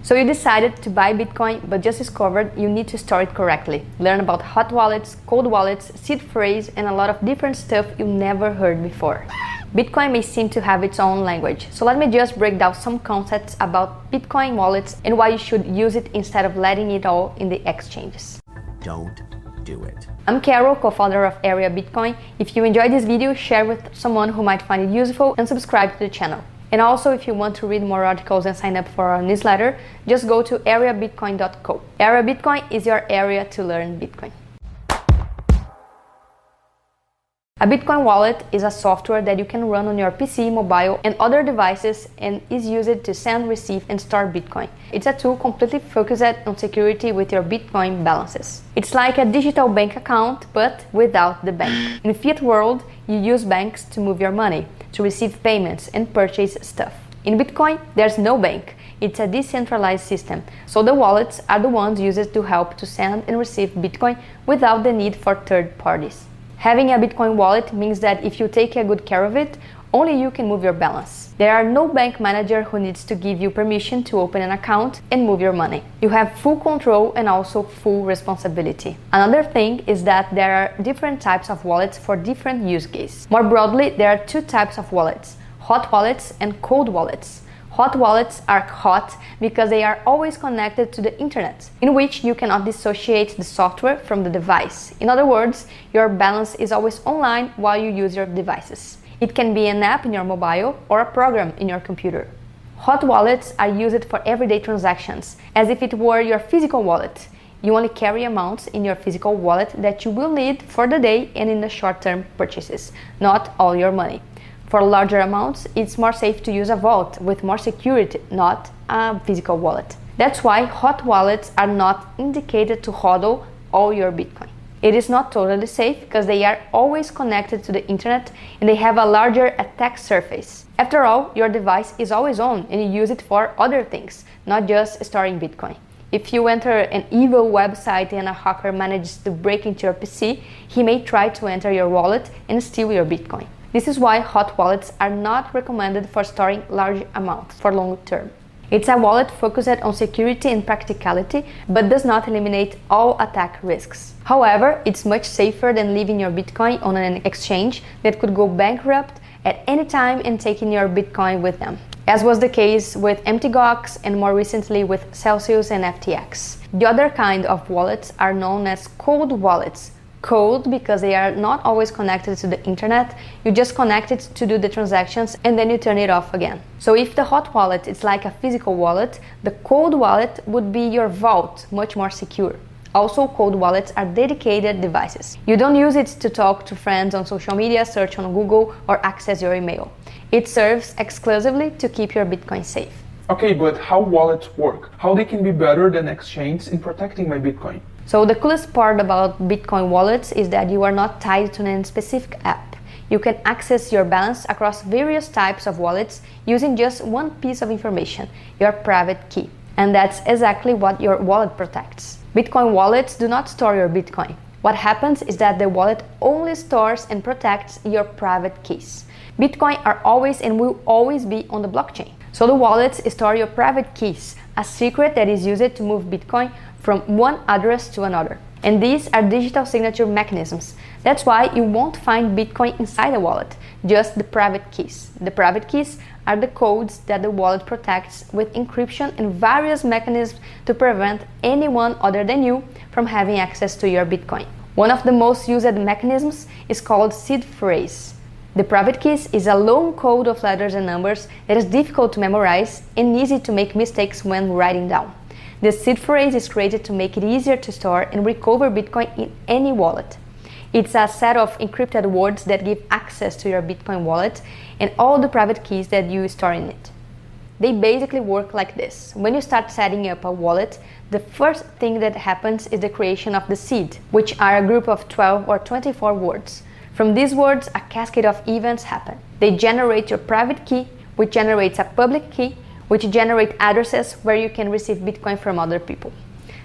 So you decided to buy Bitcoin, but just discovered you need to store it correctly. Learn about hot wallets, cold wallets, seed phrase, and a lot of different stuff you never heard before. Bitcoin may seem to have its own language, so let me just break down some concepts about Bitcoin wallets and why you should use it instead of letting it all in the exchanges. Don't do it. I'm Carol, co-founder of Area Bitcoin. If you enjoyed this video, share with someone who might find it useful and subscribe to the channel. And also, if you want to read more articles and sign up for our newsletter, just go to areabitcoin.co. Area Bitcoin is your area to learn Bitcoin. A Bitcoin wallet is a software that you can run on your PC, mobile, and other devices and is used to send, receive, and store Bitcoin. It's a tool completely focused on security with your Bitcoin balances. It's like a digital bank account, but without the bank. In the fiat world, you use banks to move your money, to receive payments, and purchase stuff. In Bitcoin, there's no bank. It's a decentralized system, so the wallets are the ones used to help to send and receive Bitcoin without the need for third parties. Having a Bitcoin wallet means that if you take a good care of it, only you can move your balance. There are no bank manager who needs to give you permission to open an account and move your money. You have full control and also full responsibility. Another thing is that there are different types of wallets for different use cases. More broadly, there are two types of wallets: hot wallets and cold wallets. Hot wallets are hot because they are always connected to the internet, in which you cannot dissociate the software from the device. In other words, your balance is always online while you use your devices. It can be an app in your mobile or a program in your computer. Hot wallets are used for everyday transactions, as if it were your physical wallet. You only carry amounts in your physical wallet that you will need for the day and in the short-term purchases, not all your money. For larger amounts, it's more safe to use a vault with more security, not a physical wallet. That's why hot wallets are not indicated to hodl all your Bitcoin. It is not totally safe because they are always connected to the internet and they have a larger attack surface. After all, your device is always on and you use it for other things, not just storing Bitcoin. If you enter an evil website and a hacker manages to break into your PC, he may try to enter your wallet and steal your Bitcoin. This is why hot wallets are not recommended for storing large amounts for long term. It's a wallet focused on security and practicality, but does not eliminate all attack risks. However, it's much safer than leaving your Bitcoin on an exchange that could go bankrupt at any time and taking your Bitcoin with them, as was the case with Mt. and more recently with Celsius and FTX. The other kind of wallets are known as cold wallets. Cold because they are not always connected to the internet, you just connect it to do the transactions and then you turn it off again. So if the hot wallet is like a physical wallet, the cold wallet would be your vault, much more secure. Also, cold wallets are dedicated devices. You don't use it to talk to friends on social media, search on Google, or access your email. It serves exclusively to keep your Bitcoin safe. Okay, but how wallets work? How they can be better than exchanges in protecting my Bitcoin? So the coolest part about Bitcoin wallets is that you are not tied to any specific app. You can access your balance across various types of wallets using just one piece of information, your private key. And that's exactly what your wallet protects. Bitcoin wallets do not store your Bitcoin. What happens is that the wallet only stores and protects your private keys. Bitcoin are always and will always be on the blockchain. So the wallets store your private keys, a secret that is used to move Bitcoin from one address to another. And these are digital signature mechanisms. That's why you won't find Bitcoin inside a wallet, just the private keys. The private keys are the codes that the wallet protects with encryption and various mechanisms to prevent anyone other than you from having access to your Bitcoin. One of the most used mechanisms is called seed phrase. The private keys is a long code of letters and numbers that is difficult to memorize and easy to make mistakes when writing down. The seed phrase is created to make it easier to store and recover Bitcoin in any wallet. It's a set of encrypted words that give access to your Bitcoin wallet and all the private keys that you store in it. They basically work like this. When you start setting up a wallet, the first thing that happens is the creation of the seed, which are a group of 12 or 24 words. From these words, a cascade of events happen. They generate your private key, which generates a public key, which generate addresses where you can receive Bitcoin from other people.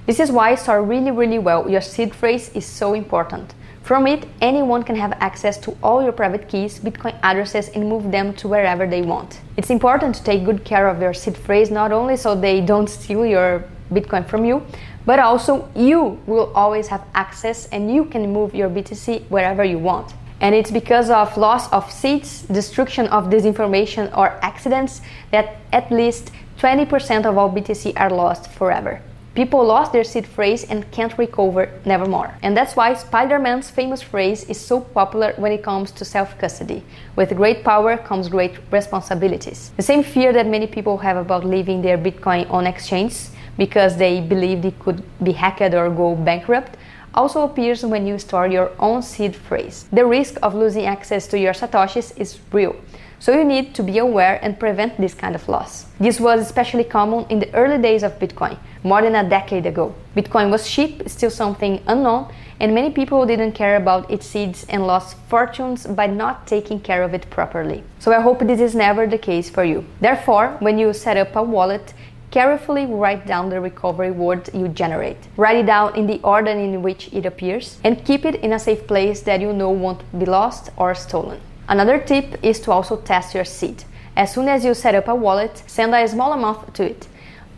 This is why store really well your seed phrase is so important. From it, anyone can have access to all your private keys, Bitcoin addresses, and move them to wherever they want. It's important to take good care of your seed phrase, not only so they don't steal your Bitcoin from you, but also you will always have access and you can move your BTC wherever you want. And it's because of loss of seeds, destruction of disinformation, or accidents that at least 20% of all BTC are lost forever. People lost their seed phrase and can't recover nevermore. And that's why Spider-Man's famous phrase is so popular when it comes to self-custody. With great power comes great responsibilities. The same fear that many people have about leaving their Bitcoin on exchange because they believed it could be hacked or go bankrupt also appears when you store your own seed phrase. The risk of losing access to your satoshis is real, so you need to be aware and prevent this kind of loss. This was especially common in the early days of Bitcoin, more than a decade ago. Bitcoin was cheap, still something unknown, and many people didn't care about its seeds and lost fortunes by not taking care of it properly. So I hope this is never the case for you. Therefore, when you set up a wallet, carefully write down the recovery word you generate. Write it down in the order in which it appears and keep it in a safe place that you know won't be lost or stolen. Another tip is to also test your seed. As soon as you set up a wallet, send a small amount to it.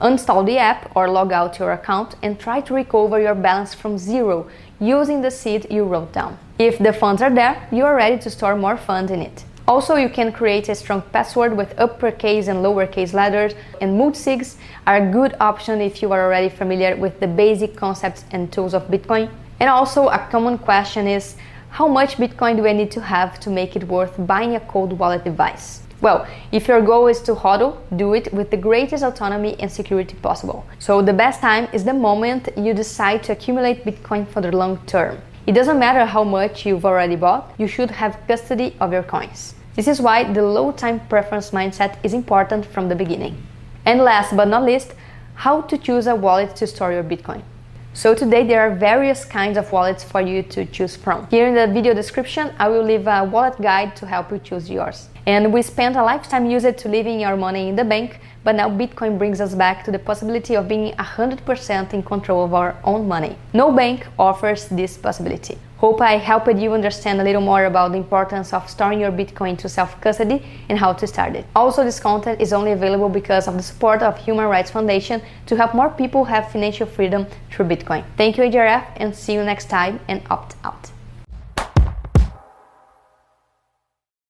Uninstall the app or log out your account and try to recover your balance from zero using the seed you wrote down. If the funds are there, you are ready to store more funds in it. Also, you can create a strong password with uppercase and lowercase letters, and multisigs are a good option if you are already familiar with the basic concepts and tools of Bitcoin. And also, a common question is, how much Bitcoin do I need to have to make it worth buying a cold wallet device? Well, if your goal is to hodl, do it with the greatest autonomy and security possible. So the best time is the moment you decide to accumulate Bitcoin for the long term. It doesn't matter how much you've already bought, you should have custody of your coins. This is why the low time preference mindset is important from the beginning. And last but not least, how to choose a wallet to store your Bitcoin. So today there are various kinds of wallets for you to choose from. Here in the video description, I will leave a wallet guide to help you choose yours. And we spent a lifetime used to leaving our money in the bank, but now Bitcoin brings us back to the possibility of being 100% in control of our own money. No bank offers this possibility. Hope I helped you understand a little more about the importance of storing your Bitcoin to self-custody and how to start it. Also, this content is only available because of the support of Human Rights Foundation to help more people have financial freedom through Bitcoin. Thank you, HRF, and see you next time, and opt out.